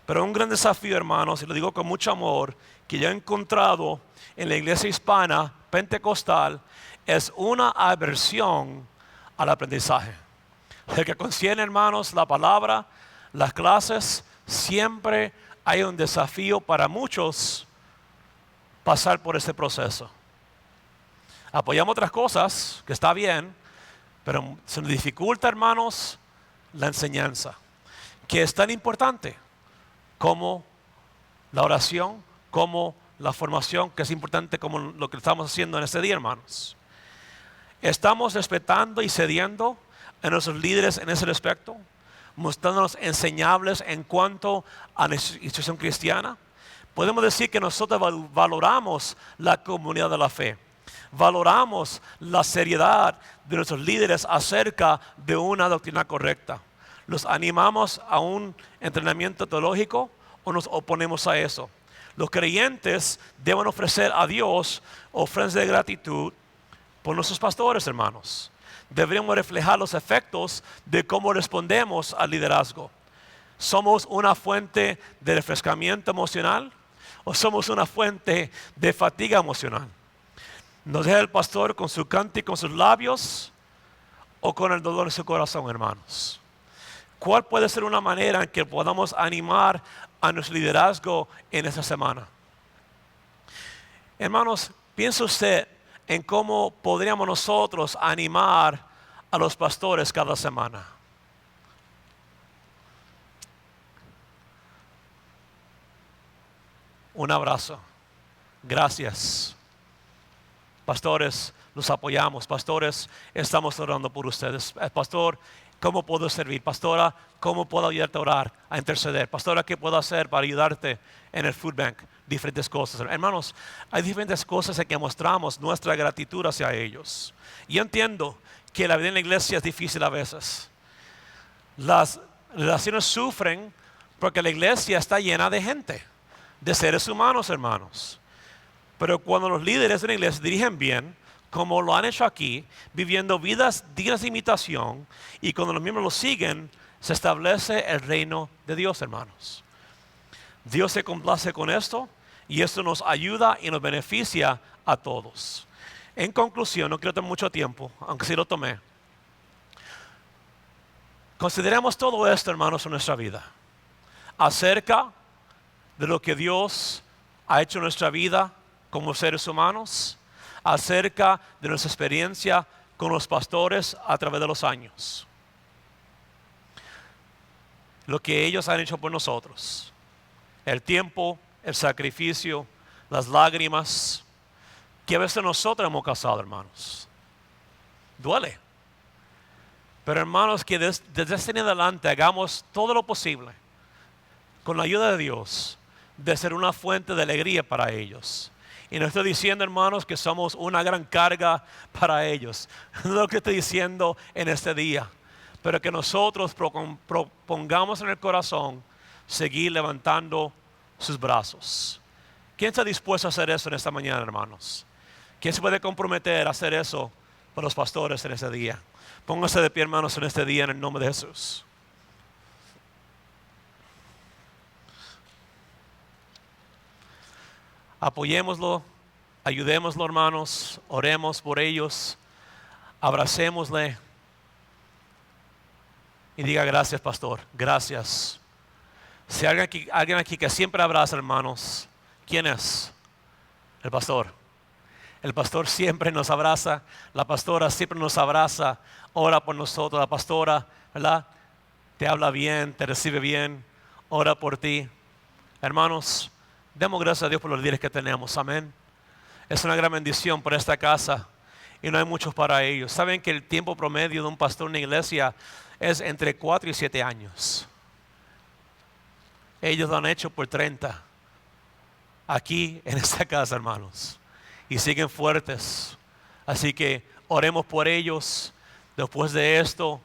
Pero un gran desafío, hermanos, y lo digo con mucho amor, que yo he encontrado en la iglesia hispana pentecostal, es una aversión al aprendizaje. El que concierne, hermanos, la palabra, las clases, siempre hay un desafío para muchos pasar por ese proceso. Apoyamos otras cosas, que está bien, pero se nos dificulta, hermanos, la enseñanza, que es tan importante como la oración, como la formación, que es importante como lo que estamos haciendo en este día, hermanos. Estamos respetando y cediendo a nuestros líderes en ese respecto, mostrándonos enseñables en cuanto a la institución cristiana. Podemos decir que nosotros valoramos la comunidad de la fe, valoramos la seriedad de nuestros líderes acerca de una doctrina correcta. ¿Los animamos a un entrenamiento teológico o nos oponemos a eso? Los creyentes deben ofrecer a Dios ofrendas de gratitud por nuestros pastores, hermanos. Deberíamos reflejar los efectos de cómo respondemos al liderazgo. ¿Somos una fuente de refrescamiento emocional o somos una fuente de fatiga emocional? ¿Nos deja el pastor con su canto y con sus labios o con el dolor en su corazón, hermanos? ¿Cuál puede ser una manera en que podamos animar a nuestro liderazgo en esta semana? Hermanos, piensa usted en cómo podríamos nosotros animar a los pastores cada semana. Un abrazo. Gracias. Pastores, los apoyamos. Pastores, estamos orando por ustedes. Pastor, ¿cómo puedo servir? Pastora, ¿cómo puedo ayudarte a orar, a interceder? Pastora, ¿qué puedo hacer para ayudarte en el food bank? Diferentes cosas. Hermanos, hay diferentes cosas en que mostramos nuestra gratitud hacia ellos. Yo entiendo que la vida en la iglesia es difícil a veces. Las relaciones sufren porque la iglesia está llena de gente, de seres humanos, hermanos. Pero cuando los líderes de la iglesia dirigen bien, como lo han hecho aquí, viviendo vidas dignas de imitación, y cuando los miembros lo siguen, se establece el reino de Dios, hermanos. Dios se complace con esto y esto nos ayuda y nos beneficia a todos. En conclusión, no quiero tener mucho tiempo, aunque sí lo tomé. Consideremos todo esto, hermanos, en nuestra vida. Acerca de lo que Dios ha hecho en nuestra vida como seres humanos, acerca de nuestra experiencia con los pastores a través de los años. Lo que ellos han hecho por nosotros. El tiempo, el sacrificio, las lágrimas, que a veces nosotros hemos causado, hermanos. Duele. Pero hermanos, que desde este en adelante hagamos todo lo posible, con la ayuda de Dios, de ser una fuente de alegría para ellos. Y no estoy diciendo, hermanos, que somos una gran carga para ellos. No es lo que estoy diciendo en este día. Pero que nosotros propongamos en el corazón seguir levantando sus brazos. ¿Quién está dispuesto a hacer eso en esta mañana, hermanos? ¿Quién se puede comprometer a hacer eso por los pastores en este día? Pónganse de pie, hermanos, en este día en el nombre de Jesús. Apoyémoslo, ayudémoslo, hermanos, oremos por ellos, abracémosle y diga gracias, pastor, gracias. Si hay alguien aquí que siempre abraza, hermanos, ¿quién es? El pastor. El pastor siempre nos abraza, la pastora siempre nos abraza, ora por nosotros, la pastora, ¿verdad? Te habla bien, te recibe bien, ora por ti. Hermanos, demos gracias a Dios por los líderes que tenemos, amén. Es una gran bendición por esta casa y no hay muchos para ellos. Saben que el tiempo promedio de un pastor en una iglesia es entre 4 y 7 años. Ellos lo han hecho por 30 aquí en esta casa, hermanos, y siguen fuertes. Así que oremos por ellos. Después de esto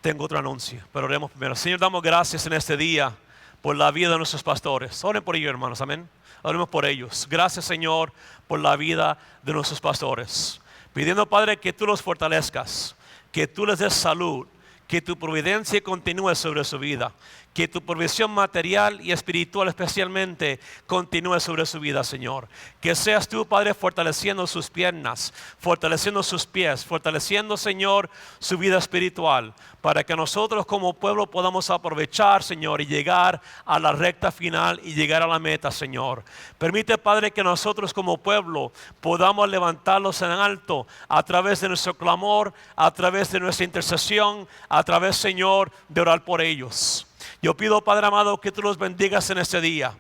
tengo otro anuncio, pero oremos primero. Señor, damos gracias en este día por la vida de nuestros pastores. Oren por ellos, hermanos, amén. Oremos por ellos. Gracias, Señor, por la vida de nuestros pastores. Pidiendo, Padre, que tú los fortalezcas, que tú les des salud, que tu providencia continúe sobre su vida, que tu provisión material y espiritual especialmente continúe sobre su vida, Señor. Que seas tú, Padre, fortaleciendo sus piernas, fortaleciendo sus pies, fortaleciendo, Señor, su vida espiritual, para que nosotros como pueblo podamos aprovechar, Señor, y llegar a la recta final y llegar a la meta, Señor. Permite, Padre, que nosotros como pueblo podamos levantarlos en alto a través de nuestro clamor, a través de nuestra intercesión, a través, Señor, de orar por ellos. Yo pido, Padre amado, que tú los bendigas en este día,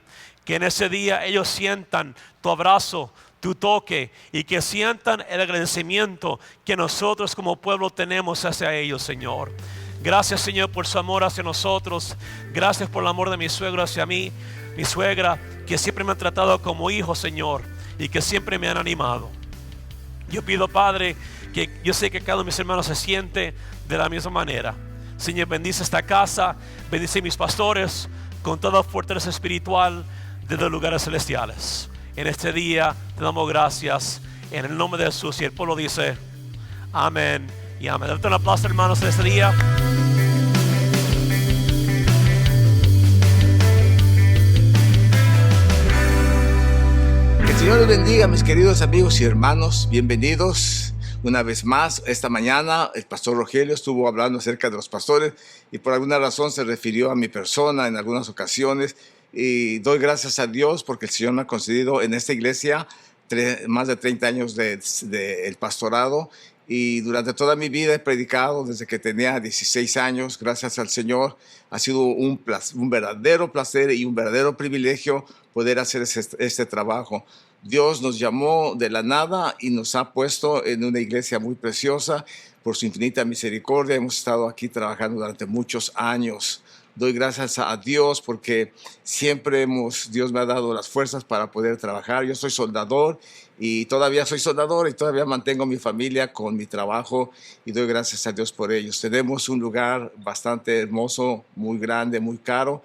que en ese día ellos sientan tu abrazo, tu toque, y que sientan el agradecimiento que nosotros como pueblo tenemos hacia ellos, Señor. Gracias, Señor, por su amor hacia nosotros. Gracias por el amor de mi suegro hacia mí, mi suegra, que siempre me han tratado como hijo, Señor, y que siempre me han animado. Yo pido, Padre, que yo sé que cada uno de mis hermanos se siente de la misma manera. Señor, bendice esta casa, bendice a mis pastores con toda fortaleza espiritual de los lugares celestiales. En este día te damos gracias en el nombre de Jesús, y el pueblo dice amén y amén. Date un aplauso, hermanos, en este día. Que el Señor les bendiga, mis queridos amigos y hermanos. Bienvenidos una vez más. Esta mañana el pastor Rogelio estuvo hablando acerca de los pastores y por alguna razón se refirió a mi persona en algunas ocasiones, y doy gracias a Dios porque el Señor me ha concedido en esta iglesia más de 30 años de el pastorado, y durante toda mi vida he predicado desde que tenía 16 años. Gracias al Señor, ha sido un verdadero placer y un verdadero privilegio poder hacer este trabajo. Dios nos llamó de la nada y nos ha puesto en una iglesia muy preciosa. Por su infinita misericordia hemos estado aquí trabajando durante muchos años. Doy gracias a Dios porque siempre Dios me ha dado las fuerzas para poder trabajar. Yo soy soldador y todavía soy soldador y todavía mantengo mi familia con mi trabajo, y doy gracias a Dios por ellos. Tenemos un lugar bastante hermoso, muy grande, muy caro,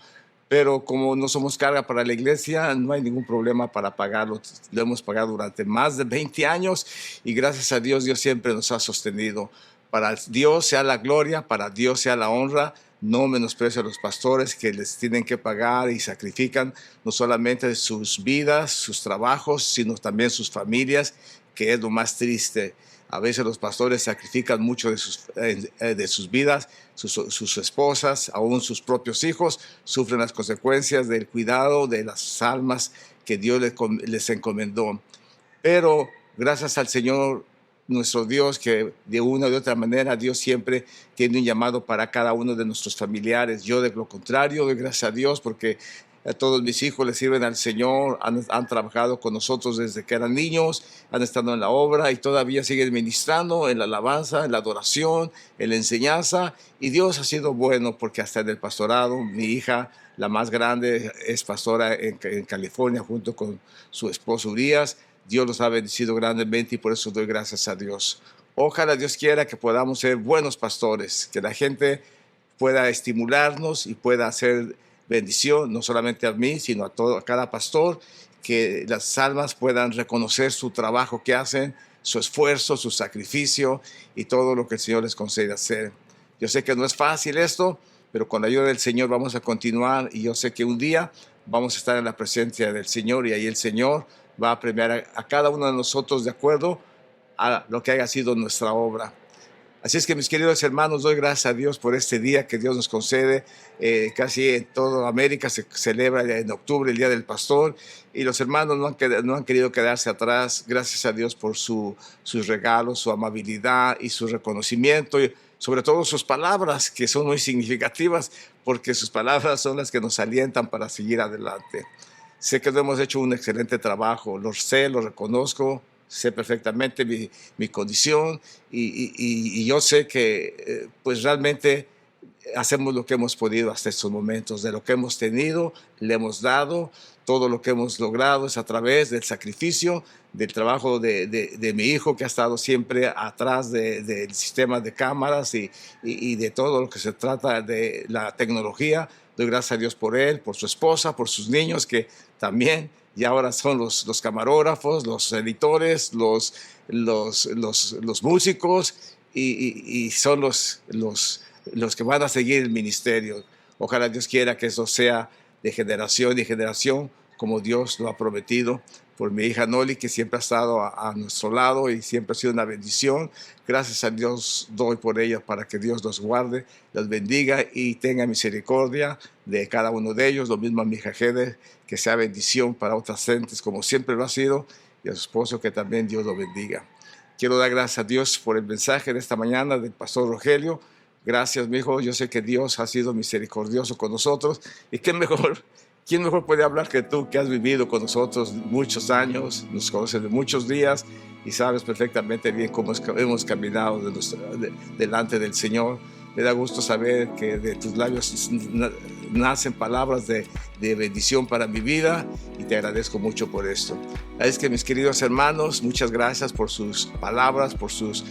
pero como no somos carga para la iglesia, no hay ningún problema para pagarlo. Lo hemos pagado durante más de 20 años y gracias a Dios, Dios siempre nos ha sostenido. Para Dios sea la gloria, para Dios sea la honra. No menosprecio a los pastores que les tienen que pagar y sacrifican no solamente sus vidas, sus trabajos, sino también sus familias, que es lo más triste. A veces los pastores sacrifican mucho de sus vidas, sus esposas, aún sus propios hijos, sufren las consecuencias del cuidado de las almas que Dios les encomendó. Pero gracias al Señor, nuestro Dios, que de una u otra manera Dios siempre tiene un llamado para cada uno de nuestros familiares. Yo, de lo contrario, doy gracias a Dios porque Todos mis hijos le sirven al Señor, han trabajado con nosotros desde que eran niños, han estado en la obra y todavía siguen ministrando en la alabanza, en la adoración, en la enseñanza. Y Dios ha sido bueno porque hasta en el pastorado, mi hija, la más grande, es pastora en California junto con su esposo Urias. Dios los ha bendecido grandemente y por eso doy gracias a Dios. Ojalá Dios quiera que podamos ser buenos pastores, que la gente pueda estimularnos y pueda hacer bendición, no solamente a mí, sino a cada pastor, que las almas puedan reconocer su trabajo que hacen, su esfuerzo, su sacrificio y todo lo que el Señor les concede hacer. Yo sé que no es fácil esto, pero con la ayuda del Señor vamos a continuar y yo sé que un día vamos a estar en la presencia del Señor y ahí el Señor va a premiar a cada uno de nosotros de acuerdo a lo que haya sido nuestra obra. Así es que, mis queridos hermanos, doy gracias a Dios por este día que Dios nos concede. Casi en toda América se celebra en octubre el Día del Pastor y los hermanos no han querido quedarse atrás. Gracias a Dios por sus regalos, su amabilidad y su reconocimiento y sobre todo sus palabras, que son muy significativas porque sus palabras son las que nos alientan para seguir adelante. Sé que no hemos hecho un excelente trabajo, lo sé, lo reconozco. Sé perfectamente mi condición y yo sé que pues realmente hacemos lo que hemos podido hasta estos momentos. De lo que hemos tenido, le hemos dado. Todo lo que hemos logrado es a través del sacrificio, del trabajo de mi hijo, que ha estado siempre atrás del sistema de cámaras y de todo lo que se trata de la tecnología. Doy gracias a Dios por él, por su esposa, por sus niños que también y ahora son los camarógrafos, los editores, los músicos y son los que van a seguir el ministerio. Ojalá Dios quiera que eso sea de generación y generación como Dios lo ha prometido por mi hija Noli, que siempre ha estado a nuestro lado y siempre ha sido una bendición. Gracias a Dios doy por ella para que Dios los guarde, los bendiga y tenga misericordia de cada uno de ellos. Lo mismo a mi hija Heather, que sea bendición para otras gentes como siempre lo ha sido, y a su esposo que también Dios lo bendiga. Quiero dar gracias a Dios por el mensaje de esta mañana del pastor Rogelio. Gracias, mi hijo. Yo sé que Dios ha sido misericordioso con nosotros y ¿quién mejor puede hablar que tú, que has vivido con nosotros muchos años, nos conoces de muchos días y sabes perfectamente bien cómo hemos caminado delante del Señor? Me da gusto saber que de tus labios nacen palabras de bendición para mi vida y te agradezco mucho por esto. Es que, mis queridos hermanos, muchas gracias por sus palabras, por sus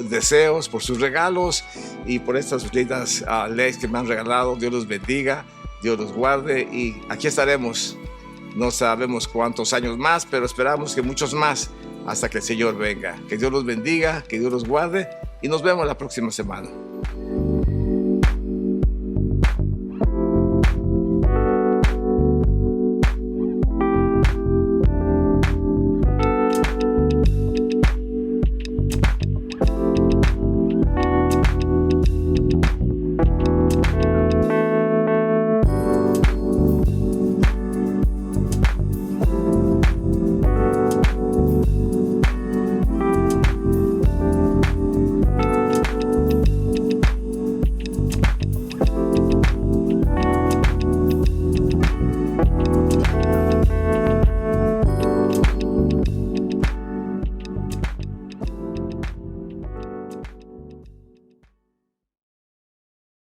deseos, por sus regalos y por estas lindas leyes que me han regalado. Dios los bendiga, Dios los guarde y aquí estaremos. No sabemos cuántos años más, pero esperamos que muchos más hasta que el Señor venga. Que Dios los bendiga, que Dios los guarde y nos vemos la próxima semana.